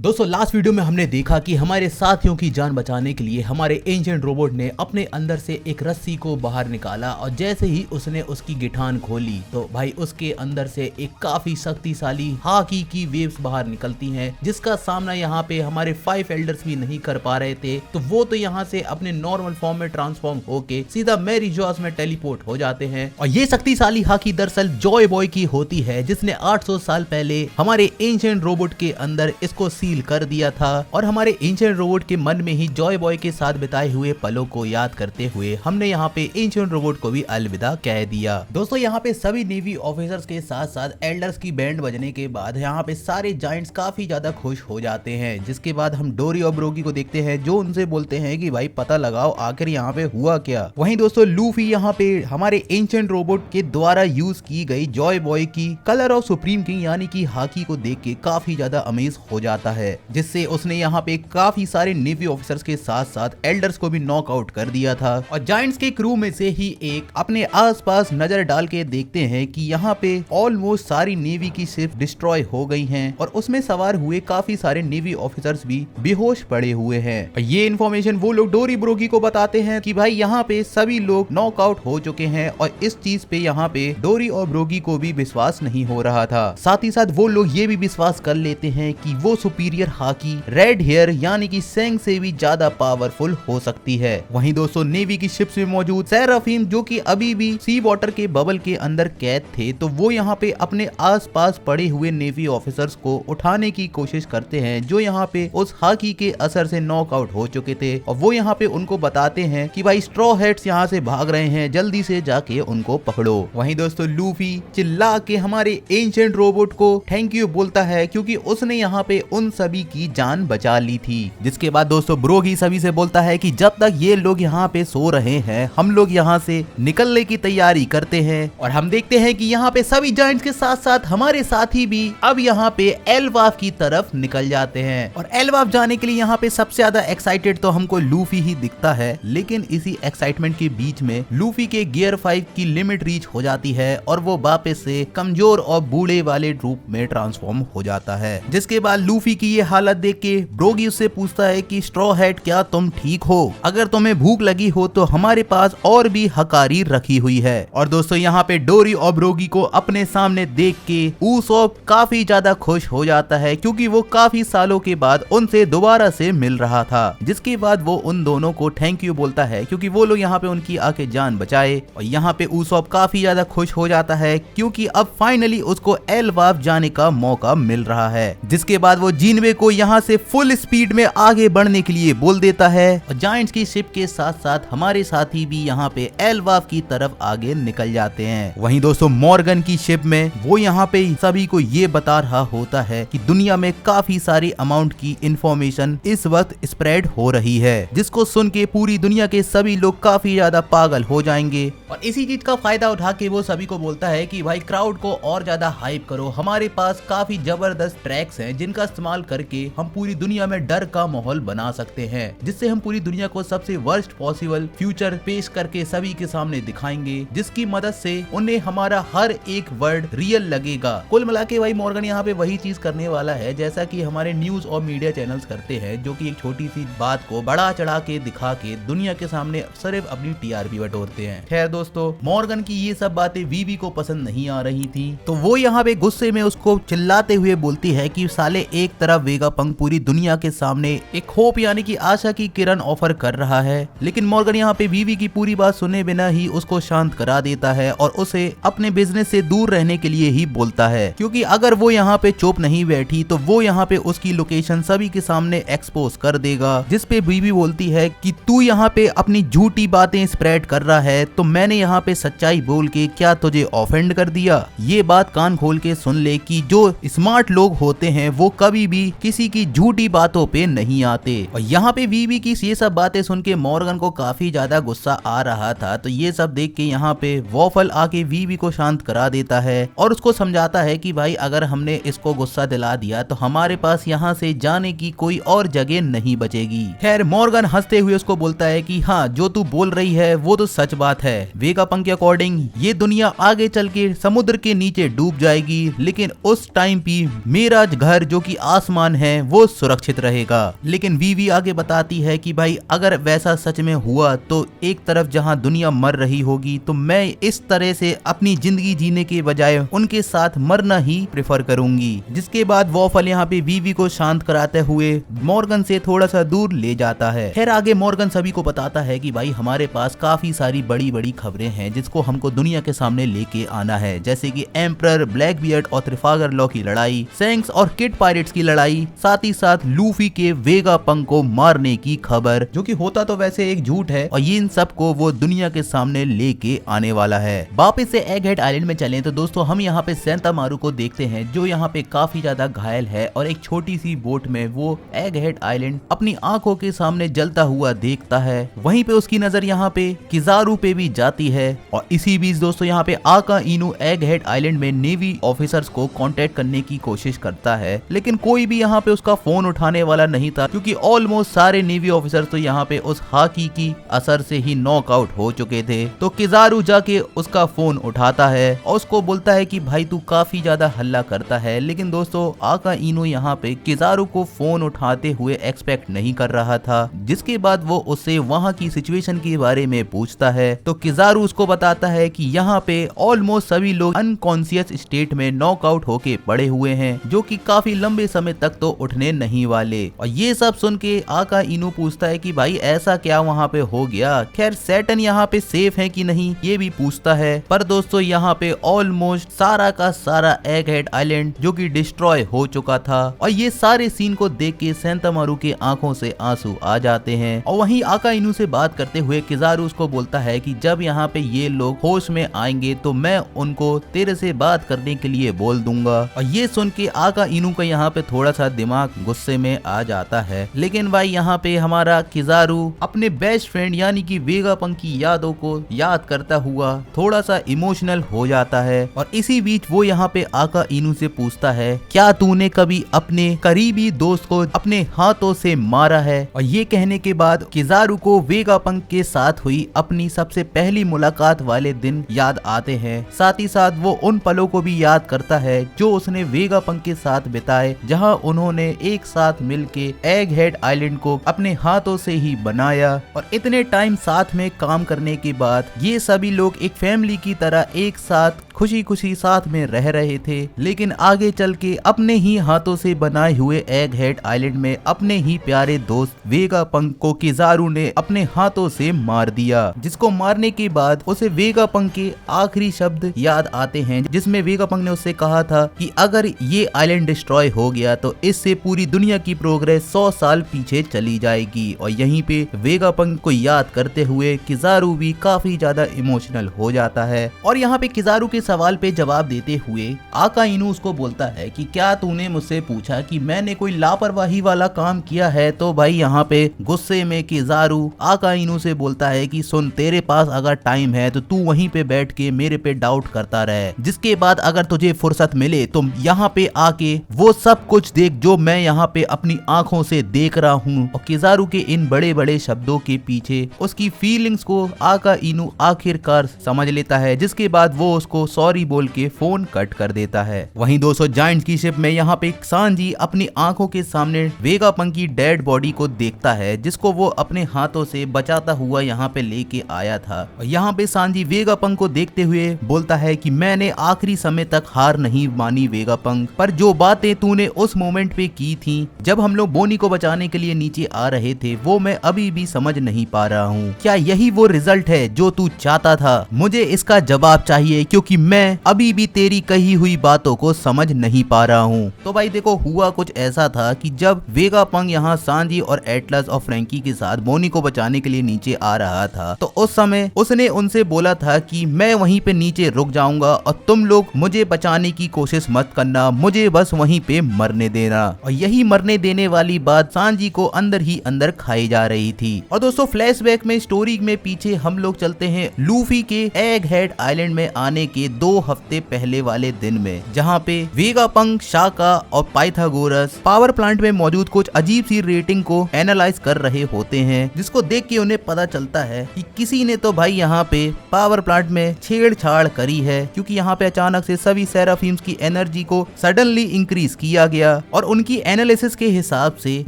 दोस्तों last video में हमने देखा कि हमारे साथियों की जान बचाने के लिए हमारे एंशिएंट रोबोट ने अपने अंदर से एक रस्सी को बाहर निकाला और जैसे ही उसने उसकी गिठान खोली तो भाई उसके अंदर से एक काफी शक्तिशाली हाकी की वेव्स बाहर निकलती हैं, जिसका सामना यहाँ पे हमारे 5 एल्डर्स भी नहीं कर पा रहे थे। तो वो तो यहाँ से अपने नॉर्मल फॉर्म में ट्रांसफॉर्म होके सीधा मैरी जॉस में टेलीपोर्ट हो जाते हैं। और ये शक्तिशाली हाकी दरअसल जॉय बॉय की होती है, जिसने 800 साल पहले हमारे एंशिएंट रोबोट के अंदर इसको कर दिया था। और हमारे एंशिएंट रोबोट के मन में ही जॉय बॉय के साथ बिताए हुए पलों को याद करते हुए हमने यहाँ पे एंशिएंट रोबोट को भी अलविदा कह दिया। दोस्तों यहाँ पे सभी नेवी ऑफिसर्स के साथ साथ एल्डर्स की बैंड बजने के बाद यहाँ पे सारे जायंट्स काफी ज्यादा खुश हो जाते हैं। जिसके बाद हम डोरी और ब्रोगी को देखते हैं, जो उनसे बोलते हैं कि भाई पता लगाओ आखिर यहाँ पे हुआ क्या। वहीं दोस्तों लूफी यहाँ पे हमारे एंशिएंट रोबोट के द्वारा यूज की गई जॉय बॉय की कलर ऑफ सुप्रीम किंग यानी कि हाकी को देख के काफी ज्यादा अमेज हो जाता है, जिससे उसने यहाँ पे काफी सारे नेवी ऑफिसर्स के साथ साथ एल्डर्स को भी नॉक आउट कर दिया था। और जायंट्स के क्रू में से ही एक अपने आसपास नजर डाल के देखते हैं कि यहाँ पे ऑलमोस्ट सारी नेवी की शिप डिस्ट्रॉय हो गई हैं और उसमें सवार हुए काफी सारे नेवी ऑफिसर्स भी बेहोश पड़े हुए हैं। ये इन्फॉर्मेशन वो लोग डोरी ब्रोगी को बताते हैं कि भाई यहाँ पे सभी लोग नॉक आउट हो चुके हैं। और इस चीज पे यहाँ पे डोरी और ब्रोगी को भी विश्वास नहीं हो रहा था। साथ ही साथ वो लोग ये भी विश्वास कर लेते हैं कि वो सुपीरियर हाकी रेड हेयर यानी कि सेंग से भी ज्यादा पावरफुल हो सकती है। वहीं दोस्तों नेवी की शिप्स में मौजूद सेराफिम, जो कि अभी भी सी वाटर के बबल के अंदर कैद थे, तो वो यहाँ पे अपने आसपास पड़े हुए नेवी ऑफिसर्स को उठाने की कोशिश करते हैं, जो यहाँ पे उस हाकी के असर से नॉक आउट हो चुके थे। और वो यहाँ पे उनको बताते हैं कि भाई स्ट्रॉ हेड्स यहाँ से भाग रहे हैं, जल्दी से जाके उनको पकड़ो। वहीं दोस्तों लूफी चिल्ला के हमारे एंशिएंट रोबोट को थैंक यू बोलता है, क्योंकि उसने यहाँ पे उन सभी की जान बचा ली थी। जिसके बाद दोस्तों ब्रोगी सभी से बोलता है कि जब तक ये लोग यहाँ पे सो रहे हैं हम लोग यहाँ से निकलने की तैयारी करते हैं। और हम देखते हैं कि यहाँ पे सभी जायंट्स के साथ साथ हमारे साथी भी अब यहाँ पे एल्वाफ की तरफ निकल जाते हैं। और एल्वाफ जाने के लिए यहाँ पे सबसे ज्यादा एक्साइटेड तो हमको लूफी ही दिखता है, लेकिन इसी एक्साइटमेंट के बीच में लूफी के गियर 5 की लिमिट रीच हो जाती है और वो वापस से कमजोर और बूढ़े वाले रूप में ट्रांसफॉर्म हो जाता है। जिसके बाद लूफी की ये हालत देख के ब्रोगी उससे पूछता है कि स्ट्रॉ हैट क्या तुम ठीक हो? अगर तुम्हें भूख लगी हो तो हमारे पास और भी हकारी रखी हुई है। और दोस्तों यहाँ पे डोरी और ब्रोगी को अपने सामने देख के ऊसॉप काफी ज्यादा खुश हो जाता है, क्योंकि वो काफी सालों के बाद उनसे दोबारा से मिल रहा था। जिसके बाद वो उन दोनों को थैंक यू बोलता है, क्योंकि वो लोग यहाँ पे उनकी आके जान बचाए। और यहाँ पे ऊसॉप काफी ज्यादा खुश हो जाता है, क्योंकि अब फाइनली उसको एल्वाफ जाने का मौका मिल रहा है। जिसके बाद वो जीनवे को यहाँ से फुल स्पीड में आगे बढ़ने के लिए बोल देता है। और जायंट्स की शिप के साथ साथ हमारे साथी भी यहाँ पे एल्वाफ की तरफ आगे निकल जाते हैं। वहीं दोस्तों मॉर्गन की शिप में वो यहाँ पे सभी को ये बता रहा होता है कि दुनिया में काफी सारी अमाउंट की इंफॉर्मेशन इस वक्त स्प्रेड हो रही है, जिसको सुन के पूरी दुनिया के सभी लोग काफी ज्यादा पागल हो जाएंगे। और इसी चीज का फायदा उठा के वो सभी को बोलता है कि भाई क्राउड को और ज्यादा हाइप करो, हमारे पास काफी जबरदस्त ट्रैक्स हैं जिनका इस्तेमाल करके हम पूरी दुनिया में डर का माहौल बना सकते हैं, जिससे हम पूरी दुनिया को सबसे वर्स्ट पॉसिबल फ्यूचर पेश करके सभी के सामने दिखाएंगे, जिसकी मदद से उन्हें हमारा हर एक वर्ड रियल लगेगा। कुल मिला के भाई मॉर्गन यहाँ पे वही चीज करने वाला है जैसा कि हमारे न्यूज और मीडिया चैनल्स करते हैं, जो कि एक छोटी सी बात को बड़ा चढ़ा के दिखा के दुनिया के सामने सिर्फ अपनी टीआरपी बटोरते हैं। खैर दोस्तों मॉर्गन की ये सब बातें वीवी को पसंद नहीं आ रही थी, तो वो यहाँ पे गुस्से में उसको चिल्लाते हुए बोलती है कि साले एक तरफ वेगापंक पूरी दुनिया के सामने एक होप यानी कि आशा की किरण ऑफर कर रहा है, लेकिन मॉर्गन यहाँ पे वीवी की पूरी बात सुने बिना ही उसको शांत करा देता है और उसे अपने बिजनेस से दूर रहने के लिए ही बोलता है, क्योंकि अगर वो यहाँ पे चुप नहीं बैठी तो वो यहाँ पे उसकी लोकेशन सभी के सामने एक्सपोज कर देगा। जिस पे वीवी बोलती है कि तू यहाँ पे अपनी झूठी बातें स्प्रेड कर रहा है, तो मैंने यहाँ पे सच्चाई बोल के क्या तुझे ऑफेंड कर दिया? ये बात कान खोल के सुन ले कि जो स्मार्ट लोग होते हैं वो कभी भी किसी की झूठी बातों पे नहीं आते। और यहाँ पे वीवी की ये सब बातें सुन के मॉर्गन को काफी ज्यादा गुस्सा आ रहा था, तो ये सब देख के यहाँ पे वॉफल आके वीवी को शांत करा देता है और उसको समझाता है कि भाई अगर हमने इसको गुस्सा दिला दिया तो हमारे पास यहाँ से जाने की कोई और जगह नहीं बचेगी। खैर मॉर्गन हंसते हुए उसको बोलता है कि हाँ जो तू बोल रही है वो तो सच बात है, वेगापंक के अकॉर्डिंग ये दुनिया आगे चल के समुद्र के नीचे डूब जाएगी, लेकिन उस टाइम भी मेरा घर जो कि आसमान आसमान है वो सुरक्षित रहेगा। लेकिन वीवी आगे बताती है कि भाई अगर वैसा सच में हुआ तो एक तरफ जहां दुनिया मर रही होगी तो मैं इस तरह से अपनी जिंदगी जीने के बजाय उनके साथ मरना ही प्रेफर करूंगी। जिसके बाद वॉफल यहाँ पे वीवी को शांत कराते हुए मॉर्गन से थोड़ा सा दूर ले जाता है। खैर आगे मॉर्गन सभी को बताता है कि भाई हमारे पास काफी सारी बड़ी बड़ी खबरें हैं जिसको हमको दुनिया के सामने लेके आना है, जैसे कि एम्परर, ब्लैकबियर्ड और ट्रफाल्गर लॉ की लड़ाई, सैंक्स और किड पायरेट्स की लड़ाई, साथ ही साथ लूफी के वेगापंक को मारने की खबर, जो कि होता तो वैसे एक झूठ है, और ये इन सब को वो दुनिया के सामने लेके आने वाला है। वापस से एगहेड आइलैंड में चलें तो दोस्तों हम यहाँ पे सेंतामारू को देखते हैं जो यहाँ पे काफी ज्यादा घायल है और एक छोटी सी बोट में वो एगहेड आइलैंड अपनी आंखों के सामने जलता हुआ देखता है। वहीं पे उसकी नजर यहाँ पे किजारू पे भी जाती है और इसी बीच दोस्तों यहाँ पे आका इनू एगहेड आइलैंड में नेवी ऑफिसर्स को कांटेक्ट करने की कोशिश करता है, लेकिन कोई भी यहाँ पे उसका फोन उठाने वाला नहीं था क्योंकि ऑलमोस्ट सारे नेवी ऑफिसर्स तो यहाँ पे उस हाकी की असर से ही नॉकआउट हो चुके थे। तो किजारू जाके उसका फोन उठाता है और उसको बोलता है कि भाई तू काफी ज्यादा हल्ला करता है, लेकिन दोस्तों आका इनो यहाँ पे किजारू को फोन उठाते हुए एक्सपेक्ट नहीं कर रहा था। जिसके बाद वो उससे वहाँ की सिचुएशन के बारे में पूछता है तो किजारू उसको बताता है कि यहाँ पे ऑलमोस्ट सभी लोग अनकॉन्शियस स्टेट में नॉकआउट होके पड़े हुए हैं जो कि काफी लंबे समय तक तो उठने नहीं वाले। और ये सब सुन के आका इनो पूछता है कि भाई ऐसा क्या वहाँ पे हो गया। खैर सैटर्न यहाँ पे सेफ है कि नहीं ये भी पूछता है, पर दोस्तों यहाँ पे ऑलमोस्ट सारा का सारा एगहेड आइलैंड जो कि डिस्ट्रॉय हो चुका था। और ये सारे सीन को देख के सेंतामारू के आंखों से आंसू आ जाते हैं। और वहीं आका इनु से बात करते हुए किजारू उसको बोलता है कि जब यहाँ पे ये लोग होश में आएंगे तो मैं उनको तेरे से बात करने के लिए बोल दूंगा। और ये सुन के आका इनु का यहाँ पे थोड़ा सा दिमाग गुस्से में आ जाता है, लेकिन भाई यहाँ पे हमारा किजारू अपने बेस्ट फ्रेंड यानी कि वेगापंक की यादों को याद करता हुआ थोड़ा सा इमोशनल हो जाता है। और इसी बीच वो यहाँ पे आका इनु से पूछता है क्या तूने कभी अपने करीबी दोस्त को अपने हाथों से मारा है। और ये कहने के बाद किजारू को वेगापंक के साथ हुई अपनी सबसे पहली मुलाकात वाले दिन याद आते हैं। साथ ही साथ वो उन पलों को भी याद करता है जो उसने वेगापंक के साथ बिताए, जहां उन्होंने एक साथ मिलके एगहेड आइलैंड को अपने हाथों से ही बनाया। और इतने टाइम साथ में काम करने के बाद ये सभी लोग एक फैमिली की तरह एक साथ खुशी खुशी साथ में रह रहे थे, लेकिन आगे चल के अपने ही हाथों से बनाए हुए एगहेड आइलैंड में अपने ही प्यारे दोस्त वेगापंक को किजारू ने अपने हाथों से मार दिया। जिसको मारने के बाद उसे वेगापंक के आखिरी शब्द याद आते हैं जिसमें वेगापंक ने उससे कहा था कि अगर ये आइलैंड डिस्ट्रॉय हो गया तो इससे पूरी दुनिया की प्रोग्रेस 100 साल पीछे चली जाएगी। और यहीं पे वेगापंक को याद करते हुए किजारू भी काफी ज्यादा इमोशनल हो जाता है। और यहाँ पे किजारू के सवाल पे जवाब देते हुए आका इनु उसको बोलता है कि क्या तूने मुझसे पूछा कि मैंने कोई लापरवाही वाला काम किया है। तो भाई यहाँ पे गुस्से में किजारू आका इनु से बोलता है कि सुन तेरे पास अगर टाइम है तो तू वहीं पे बैठ के मेरे पे डाउट करता रहे, जिसके बाद अगर तुझे फुर्सत मिले तो यहाँ पे आके वो सब कुछ देख जो मैं यहाँ पे अपनी आंखों से देख रहा हूँ। और किजारू के इन बड़े बड़े शब्दों के पीछे उसकी फीलिंग्स को आका इनु आखिरकार समझ लेता है, जिसके बाद वो उसको सॉरी बोल के फोन कट कर देता है। वहीं 200 जायंट्स की शिप में यहाँ पे सांजी अपनी आंखों के सामने वेगापंक की डेड बॉडी को देखता है, जिसको वो अपने हाथों से बचाता हुआ यहाँ पे लेके आया था। और यहाँ पे सांजी वेगापंक को देखते हुए बोलता है कि मैंने आखिरी समय तक हार नहीं मानी वेगापंक, पर जो बातें तूने उस मोमेंट पे की थी जब हम लोग बोनी को बचाने के लिए नीचे आ रहे थे वो मैं अभी भी समझ नहीं पा रहा हूँ। क्या यही वो रिजल्ट है जो तू चाहता था? मुझे इसका जवाब चाहिए क्योंकि मैं अभी भी तेरी कही हुई बातों को समझ नहीं पा रहा हूँ। तो भाई देखो हुआ कुछ ऐसा था कि जब वेगापंक यहाँ सांजी और एटलस और फ्रैंकी के साथ बोनी को बचाने के लिए नीचे आ रहा था तो उस समय उसने उनसे बोला था कि मैं वहीं पे नीचे रुक जाऊंगा और तुम लोग मुझे बचाने की कोशिश मत करना, मुझे बस वहीं पे मरने देना। और यही मरने देने वाली बात सांजी को अंदर ही अंदर खाई जा रही थी। और दोस्तों फ्लैशबैक में स्टोरी में पीछे हम लोग चलते हैं लूफी के एगहेड आइलैंड में आने के 2 हफ्ते पहले वाले दिन में, जहाँ पे वेगापंक, शाका और पाइथागोरस पावर प्लांट में मौजूद कुछ अजीब सी रेटिंग को एनालाइज कर रहे होते हैं, जिसको देख के उन्हें पता चलता है कि किसी ने तो भाई यहाँ पे पावर प्लांट में छेड़छाड़ करी है, क्योंकि यहाँ पे अचानक से सभी सेराफिम्स की एनर्जी को सडनली इंक्रीज किया गया और उनकी एनालिसिस के हिसाब से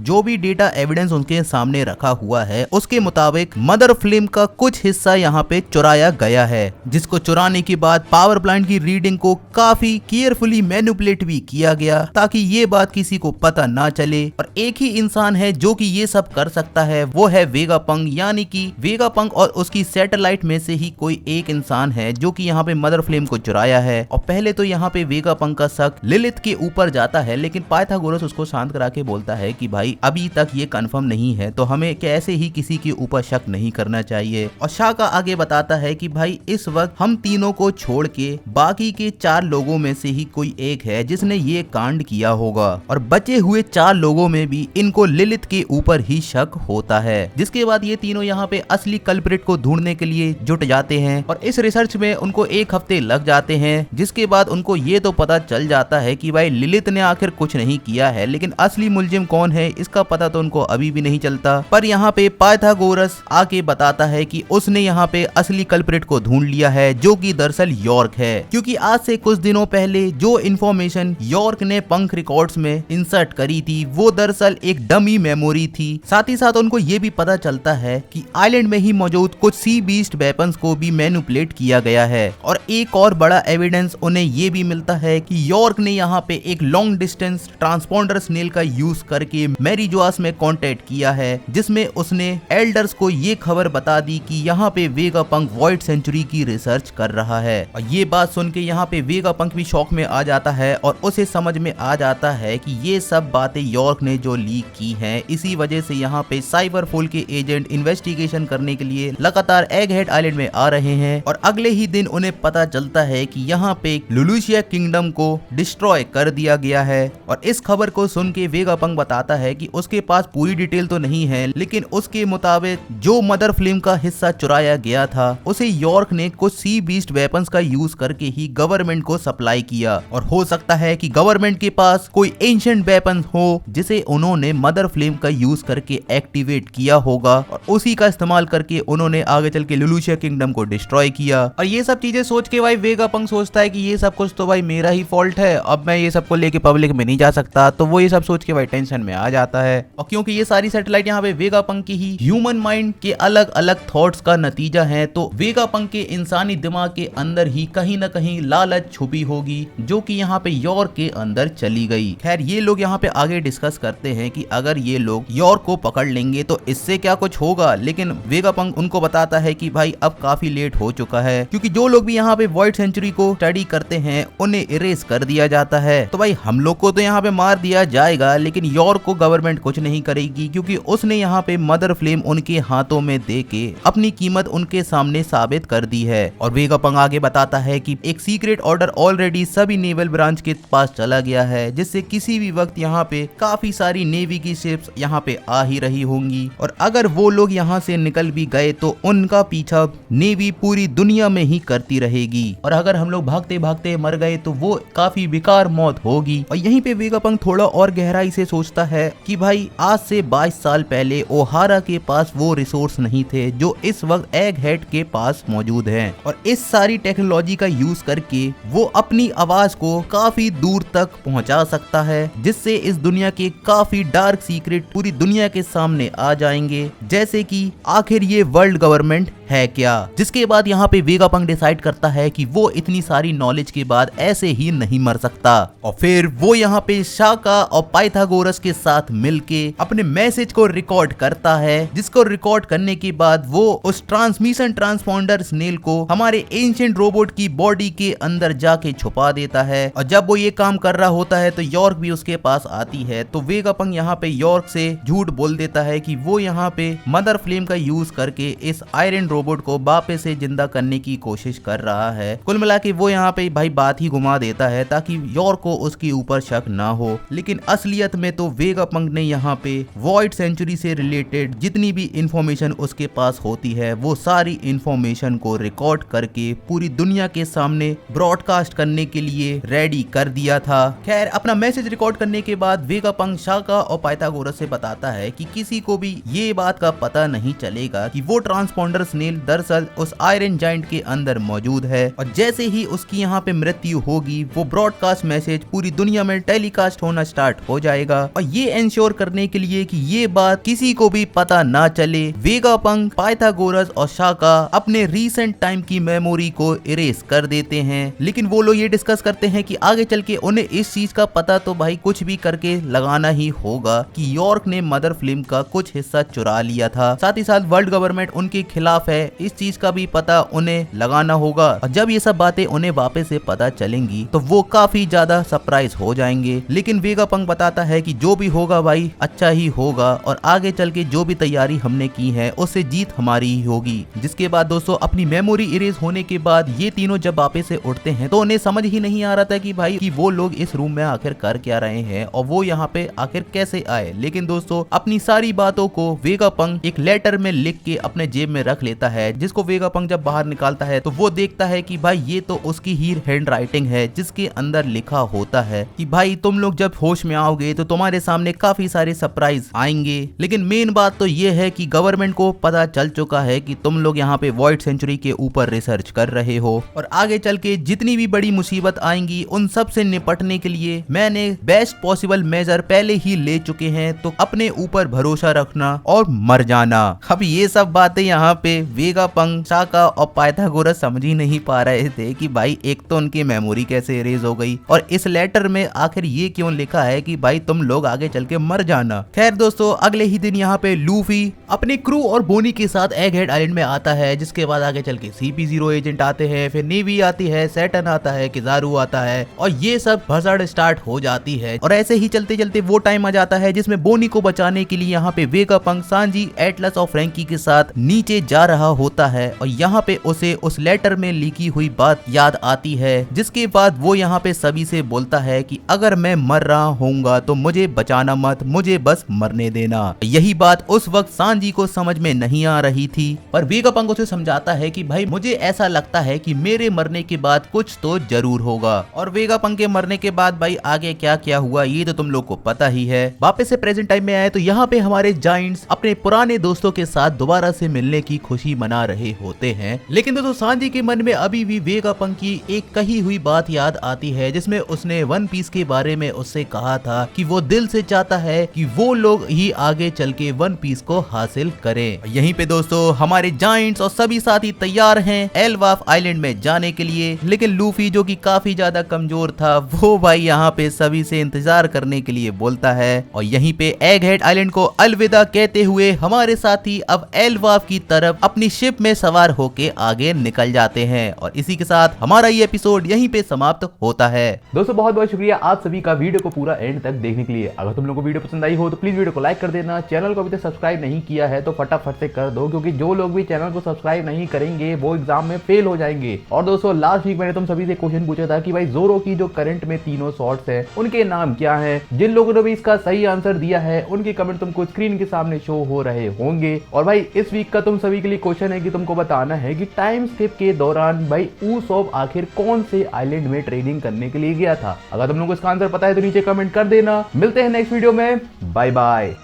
जो भी डेटा एविडेंस उनके सामने रखा हुआ है उसके मुताबिक मदर फ्लेम का कुछ हिस्सा यहाँ पे चुराया गया है, जिसको चुराने के बाद पावर प्लांट की रीडिंग को काफी केयरफुली मैनिपुलेट भी किया गया ताकि ये बात किसी को पता ना चले। और एक ही इंसान है जो कि ये सब कर सकता है, वो है वेगापंक, यानी कि वेगापंक और उसकी सैटेलाइट में से ही कोई एक इंसान है जो कि यहाँ पे मदर फ्लेम को चुराया है। और पहले तो यहाँ पे वेगापंक का शक लिलिथ के ऊपर जाता है, लेकिन पाइथागोरस उसको शांत करा के बोलता है कि भाई अभी तक ये कंफर्म नहीं है, तो हमें कैसे ही किसी के ऊपर शक नहीं करना चाहिए। और शाका आगे बताता है कि भाई इस वक्त हम तीनों को छोड़ के बाकी के 4 लोगों में से ही कोई एक है जिसने ये कांड किया होगा, और बचे हुए 4 लोगों में भी इनको लिलिथ के ऊपर ही शक होता है। जिसके बाद ये तीनों यहाँ पे असली कल्प्रिट को ढूंढने के लिए जुट जाते हैं और इस रिसर्च में उनको 1 हफ्ते लग जाते हैं, जिसके बाद उनको ये तो पता चल जाता है कि भाई लिलिथ ने आखिर कुछ नहीं किया है, लेकिन असली मुलजिम कौन है इसका पता तो उनको अभी भी नहीं चलता। पर यहाँ पे पाइथागोरस आके बताता है कि उसने यहाँ पे असली कल्प्रिट को ढूंढ लिया है, जो कि दरअसल यॉर्क है, क्योंकि आज से कुछ दिनों पहले जो इन्फॉर्मेशन यॉर्क ने पंख रिकॉर्ड्स में इंसर्ट करी थी वो दरअसल एक डमी मेमोरी थी। साथ ही साथ उनको ये भी पता चलता है कि आइलैंड में ही मौजूद कुछ सी बीस्ट वेपन्स को भी मैनिपुलेट किया गया है। और एक और बड़ा एविडेंस उन्हें ये भी मिलता है कि यॉर्क ने यहाँ पे एक लॉन्ग डिस्टेंस ट्रांसपोंडर स्नेल का यूज करके मैरीजोआस में कांटेक्ट किया है, जिसमें उसने एल्डर्स को ये खबर बता दी कि यहाँ पे वेगापंक वॉइड सेंचुरी की रिसर्च कर रहा है। और ये बात सुन के यहाँ पे वेगापंक भी शॉक में आ जाता है और उसे समझ में आ जाता है कि ये सब बातें यॉर्क ने जो लीक की हैं, इसी वजह से यहाँ पे साइबरफोल के एजेंट इन्वेस्टिगेशन करने के लिए लगातार एगहेड आइलैंड में आ रहे हैं। और अगले ही दिन उन्हें पता चलता है कि यहाँ पे लुलुशिया किंगडम को डिस्ट्रॉय कर दिया गया है। और इस खबर को सुन के वेगापंक बताता है कि उसके पास पूरी डिटेल तो नहीं है, लेकिन उसके मुताबिक जो मदर फ्लेम का हिस्सा चुराया गया था उसे यॉर्क ने कुछ सी बीस्ट वेपन्स का यूज करके ही गवर्नमेंट को सप्लाई किया। और हो सकता है कि गवर्नमेंट के पास कोई एंशिएंट वेपन हो जिसे उन्होंने मदर फ्लेम का यूज करके एक्टिवेट किया होगा, और उसी का इस्तेमाल करके उन्होंने आगे चल के लुलुशिया किंगडम को डिस्ट्रॉय किया। और ये सब चीजें सोच के भाई वेगापंक सोचता है कि ये सब कुछ तो भाई मेरा ही फॉल्ट है, अब मैं ये सब को लेके पब्लिक में नहीं जा सकता। तो वो ये सब सोच के भाई टेंशन में आ जाता है। और क्योंकि ये सारी सैटेलाइट यहाँ पे वेगापंक की ही ह्यूमन माइंड के अलग अलग थॉट्स का नतीजा है, तो वेगापंक के इंसानी दिमाग के अंदर ही कहीं ना कहीं लालच छुपी होगी, जो कि यहाँ पे यॉर्क के अंदर चली गई। खैर ये लोग यहाँ पे आगे डिस्कस करते हैं कि अगर ये लोग यॉर्क को पकड़ लेंगे तो इससे क्या कुछ होगा, लेकिन वेगापंक उनको बताता है कि भाई अब काफी लेट हो चुका है, क्योंकि जो लोग भी यहाँ पे वॉइड सेंचुरी को स्टडी करते हैं उन्हें इरेज कर दिया जाता है। तो भाई हम लोग को तो यहाँ पे मार दिया जाएगा, लेकिन यॉर्क को गवर्नमेंट कुछ नहीं करेगी, क्योंकि उसने यहाँ पे मदर फ्लेम उनके हाथों में दे के अपनी कीमत उनके सामने साबित कर दी है। और वेगापंक आगे बताता है कि एक सीक्रेट ऑर्डर ऑलरेडी सभी नेवल ब्रांच के पास चला गया है, जिससे किसी भी वक्त यहाँ पे काफी सारी नेवी की शिप्स यहाँ पे आ ही रही होंगी, और अगर वो लोग यहाँ से निकल भी गए तो उनका पीछा नेवी पूरी दुनिया में ही करती रहेगी, और अगर हम लोग भागते भागते मर गए तो वो काफी बेकार मौत होगी। और यहीं पे वेगापंक थोड़ा और गहराई से सोचता है कि भाई आज से 22 साल पहले ओहारा के पास वो रिसोर्स नहीं थे जो इस वक्त एगहेड के पास मौजूद हैं, और इस सारी टेक्नोलॉजी का यूज करके वो अपनी आवाज को काफी दूर तक पहुंचा सकता है, जिससे इस दुनिया के काफी डार्क सीक्रेट पूरी दुनिया के सामने आ जाएंगे, जैसे कि आखिर ये वर्ल्ड गवर्नमेंट है क्या। जिसके बाद यहाँ पे वेगापंक डिसाइड करता है कि वो इतनी सारी नॉलेज के बाद ऐसे ही नहीं मर सकता, और फिर वो यहाँ पे शाका और पाइथागोरस के साथ मिलके अपने मैसेज को रिकॉर्ड करता है, जिसको रिकॉर्ड करने के बाद वो उस ट्रांसमिशन ट्रांसपोंडर स्नेल को हमारे एंशिएंट रोबोट की बॉडी के अंदर जाके छुपा देता है। और जब वो ये काम कर रहा होता है तो यॉर्क भी उसके पास आती है, तो वेगापंक यहाँ पे यॉर्क से झूठ बोल देता है कि वो यहाँ पे मदर फ्लेम का यूज करके इस आयरन रोबोट को वापस से जिंदा करने की कोशिश कर रहा है। कुल मिला के वो यहाँ पे भाई बात ही घुमा देता है ताकि यॉर्क को उसके ऊपर शक ना हो, लेकिन असलियत में तो वेगापंक ने यहाँ पे वॉइड सेंचुरी से रिलेटेड जितनी भी इंफॉर्मेशन उसके पास होती है वो सारी इंफॉर्मेशन को रिकॉर्ड करके पूरी दुनिया के सामने ब्रॉडकास्ट करने के लिए रेडी कर दिया था। खैर अपना मैसेज रिकॉर्ड करने के बाद वेगापंक शाका और पाइथागोरस से बताता है कि किसी को भी ये बात का पता नहीं चलेगा कि वो ट्रांसपोंडर स्नेल दरअसल उस आयरन जाइंट के अंदर मौजूद है, और जैसे ही उसकी यहाँ पे मृत्यु होगी वो ब्रॉडकास्ट मैसेज पूरी दुनिया में टेलीकास्ट होना स्टार्ट हो जाएगा। और ये इंश्योर करने के लिए कि ये बात किसी को भी पता ना चले, वेगापंक, पाइथागोरस और शाका अपने रीसेंट टाइम की मेमोरी को इरेज कर देते हैं। लेकिन वो लोग ये डिस्कस करते हैं कि आगे चल के उन्हें इस चीज का पता तो भाई कुछ भी करके लगाना ही होगा कि यॉर्क ने मदर फिल्म का कुछ हिस्सा चुरा लिया था, साथ ही साथ वर्ल्ड गवर्नमेंट उनके खिलाफ है, इस चीज का भी पता उन्हें लगाना होगा। और जब ये सब बातें उन्हें वापस से पता चलेंगी तो वो काफी ज्यादा सरप्राइज हो जाएंगे। लेकिन वेगापंक बताता है कि जो भी होगा भाई अच्छा ही होगा, और आगे चल के जो भी तैयारी हमने की है उससे जीत हमारी ही होगी। जिसके बाद दोस्तों अपनी मेमोरी इरेज होने के बाद ये तीनों जब वापस से उठते हैं तो उन्हें समझ ही नहीं आ रहा था कि भाई कि वो लोग इस रूम में आखिर कर क्या रहे हैं और वो यहाँ पे आखिर कैसे आए। लेकिन दोस्तों अपनी सारी बातों को वेगापंक एक लेटर में लिख के अपने जेब में रख लेता है, जिसको वेगापंक जब बाहर निकालता है तो वो देखता है कि भाई ये तो उसकी ही हैंड राइटिंग है, जिसके अंदर लिखा होता है कि भाई तुम लोग जब होश में आओगे तो तुम्हारे सामने काफी सारे सरप्राइज आएंगे। लेकिन मेन बात तो ये है कि गवर्नमेंट को पता चल चुका है कि तुम लोग यहाँ पे वॉइड सेंचुरी के ऊपर रिसर्च कर रहे हो, और आगे चल के जितनी भी बड़ी मुसीबत आएंगी उन सब से निपटने के लिए मैंने बेस्ट पॉसिबल मेजर पहले ही ले चुके हैं, तो अपने ऊपर भरोसा रखना और मर जाना। अब ये सब बातें यहाँ पे वेगापंक, शाका और पाइथागोरस समझ ही नहीं पा रहे थे कि भाई एक तो उनकी मेमोरी कैसे इरेज हो गई और इस लेटर में आखिर ये क्यों लिखा है कि भाई तुम लोग आगे चल के मर जाना। खैर दोस्तों अगले ही दिन यहाँ पे लूफी अपने क्रू और बोनी के साथ एगहेड आइलैंड में आता है, जिसके बाद आगे चल के CP0 एजेंट आते हैं, फिर नेवी आती है, सैटर्न आता है, किजारू आता है, और ये सब भसड़ स्टार्ट हो जाती है। और ऐसे ही चलते चलते वो टाइम आ जाता है जिसमें बोनी को बचाने के लिए यहाँ पे वेगापंक, सांजी, एटलस और फ्रैंकी के साथ नीचे जा रहा होता है, और यहाँ पे उसे उस लेटर में लिखी हुई बात याद आती है। जिसके बाद वो यहाँ पे सभी से बोलता है कि अगर मैं मर रहा होऊंगा तो मुझे बचाना मत, मुझे बस मरने देना। यही बात उस वक्त सांजी को समझ में नहीं आ रही थी, पर वेगापंक उसे समझाता है कि भाई मुझे ऐसा लगता है कि मेरे मरने के बाद कुछ तो जरूर होगा। और वेगापंक के मरने के बाद भाई आगे क्या क्या हुआ ये तो तुम लोग को पता ही है। वापस से प्रेजेंट टाइम में आए तो यहाँ पे हमारे जायंट्स अपने पुराने दोस्तों के साथ दोबारा से मिलने की खुशी मना रहे होते हैं। लेकिन दोस्तों सांजी के मन में अभी भी वेगापंक की एक कही हुई बात याद आती है, जिसमें उसने वन पीस के बारे में उससे कहा था कि वो दिल से चाहता है कि वो लोग ही आगे चल के वन पीस को हासिल करें। यहीं पे दोस्तों हमारे जायंट्स और सभी साथी तैयार हैं एल्वाफ आइलैंड में जाने के लिए, लेकिन लूफी जो कि काफी ज्यादा कमजोर था वो भाई यहाँ पे सभी से इंतजार करने के लिए बोलता है। और यहीं पे एगहेड आइलैंड को अलविदा कहते हुए हमारे साथी अब एल्वाफ की तरफ अपनी शिप में सवार होके आगे निकल जाते हैं। और इसी के साथ हमारा ये एपिसोड यहीं पे समाप्त होता है। दोस्तों बहुत बहुत शुक्रिया आप सभी का वीडियो को पूरा एंड तक देखने के लिए। अगर तुम लोगों को वीडियो पसंद आई हो तो प्लीज वीडियो को लाइक कर देना। चैनल को अभी तक सब्सक्राइब नहीं किया है तो फटाफट से कर दो, क्योंकि जो लोग भी चैनल को सब्सक्राइब नहीं करेंगे वो एग्जाम में फेल हो जाएंगे। और दोस्तों लास्ट वीक मैंने तुम सभी से क्वेश्चन पूछा था कि भाई जोरो की जो करंट में तीनों शॉर्ट्स हैं उनके नाम क्या हैं। जिन लोगों ने भी इसका सही आंसर दिया है उनके कमेंट तुमको स्क्रीन के सामने शो हो रहे होंगे। और भाई इस वीक का तुम सभी के लिए क्वेश्चन है कि तुमको बताना है कि टाइम स्किप के दौरान भाई ऊसॉप आखिर कौन से आइलैंड में ट्रेडिंग करने के लिए गया था। अगर तुम लोगों को इसका आंसर पता है तो नीचे कमेंट कर देना। मिलते हैं नेक्स्ट वीडियो में, बाय बाय।